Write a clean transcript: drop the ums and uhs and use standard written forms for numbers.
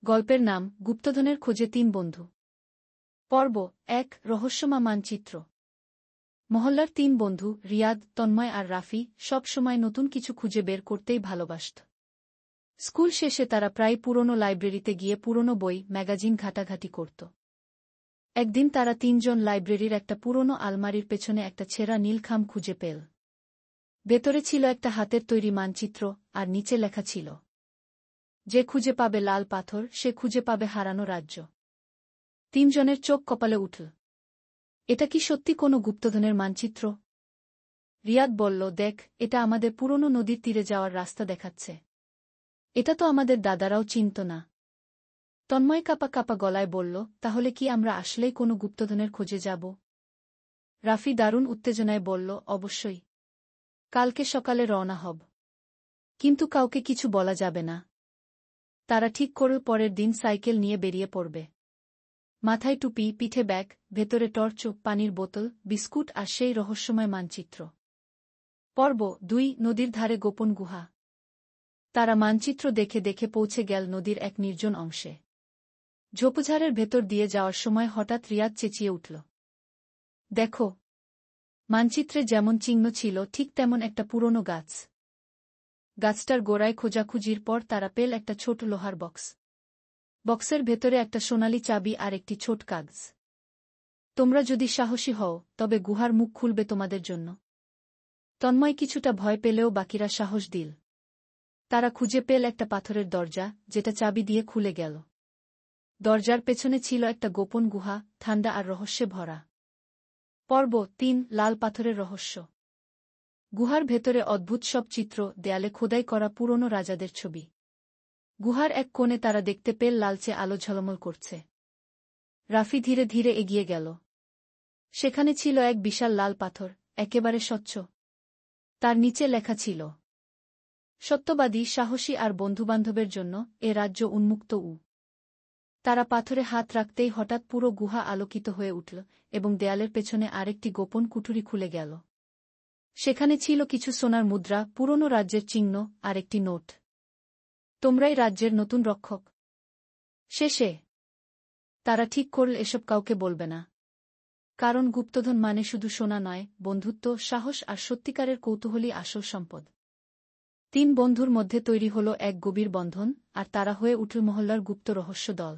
গল্পের নাম গুপ্তধনের খোঁজে তিন বন্ধু। পর্ব ১ রহস্যময় মানচিত্র। মহল্লার তিন বন্ধু রিয়াদ, তন্ময় আর রাফি সব সময় নতুন কিছু খুঁজে বের করতেই ভালোবাসত। স্কুল শেষে তারা প্রায় পুরনো লাইব্রেরিতে গিয়ে পুরনো বই, ম্যাগাজিন ঘাটাঘাটি করত। একদিন তারা তিনজন লাইব্রেরির একটা পুরনো আলমারির পেছনে একটা ছেঁড়া নীল খাম খুঁজে পেল। ভেতরে ছিল একটা হাতের তৈরি মানচিত্র, আর নিচে লেখা ছিল, যে খুঁজে পাবে লাল পাথর সে খুঁজে পাবে হারানো রাজ্য। তিনজনের চোখ কপালে উঠল। এটা কি সত্যি কোনো গুপ্তধনের মানচিত্র? রিয়াদ বলল, দেখ, এটা আমাদের পুরনো নদীর তীরে যাওয়ার রাস্তা দেখাচ্ছে। এটা তো আমাদের দাদারাও চিনত না। তন্ময় কাঁপা কাঁপা গলায় বলল, তাহলে কি আমরা আসলেই কোনো গুপ্তধনের খোঁজে যাব? রাফি দারুণ উত্তেজনায় বলল, অবশ্যই। কালকে সকালে রওনা হব। কিন্তু কাউকে কিছু বলা যাবে না। তারা ঠিক করল পরের দিন সাইকেল নিয়ে বেরিয়ে পড়বে। মাথায় টুপি, পিঠে ব্যাগ, ভেতরে টর্চ, পানির বোতল, বিস্কুট আর সেই রহস্যময় মানচিত্র। পর্ব ২ নদীর ধারে গোপন গুহা। তারা মানচিত্র দেখে দেখে পৌঁছে গেল নদীর এক নির্জন অংশে। ঝোপঝাড়ের ভেতর দিয়ে যাওয়ার সময় হঠাৎ রিয়াদ চেঁচিয়ে উঠল, দেখো! মানচিত্রে যেমন চিহ্ন ছিল ঠিক তেমন একটা পুরনো গাছ। গাছটার গোড়ায় খোঁজাখুঁজির পর তারা পেল একটা ছোট লোহার বক্স। বক্সের ভেতরে একটা সোনালি চাবি আর একটি ছোট কাগজ। তোমরা যদি সাহসী হও তবে গুহার মুখ খুলবে তোমাদের জন্য। তন্ময় কিছুটা ভয় পেলেও বাকিরা সাহস দিল। তারা খুঁজে পেল একটা পাথরের দরজা, যেটা চাবি দিয়ে খুলে গেল। দরজার পেছনে ছিল একটা গোপন গুহা, ঠান্ডা আর রহস্যে ভরা। পর্ব ৩ লাল পাথরের রহস্য। গুহার ভেতরে অদ্ভুত সব চিত্র, দেয়ালে খোদাই করা পুরনো রাজাদের ছবি। গুহার এক কোণে তারা দেখতে পেল লালচে আলো ঝলমল করছে। রাফি ধীরে ধীরে এগিয়ে গেল। সেখানে ছিল এক বিশাল লাল পাথর, একেবারে স্বচ্ছ। তার নিচে লেখা ছিল, সত্যবাদী, সাহসী আর বন্ধুবান্ধবের জন্য এ রাজ্য উন্মুক্ত। তারা পাথরে হাত রাখতেই হঠাৎ পুরো গুহা আলোকিত হয়ে উঠল এবং দেয়ালের পেছনে আরেকটি গোপন কুঠুরি খুলে গেল। সেখানে ছিল কিছু সোনার মুদ্রা, পুরনো রাজ্যের চিহ্ন আর একটি নোট। তোমরাই রাজ্যের নতুন রক্ষক। শেষে তারা ঠিক করল এসব কাউকে বলবে না। কারণ গুপ্তধন মানে শুধু সোনা নয়, বন্ধুত্ব, সাহস আর সত্যিকারের কৌতূহলী আসল সম্পদ। তিন বন্ধুর মধ্যে তৈরি হল এক গভীর বন্ধন, আর তারা হয়ে উঠল মহল্লার গুপ্ত রহস্য দল।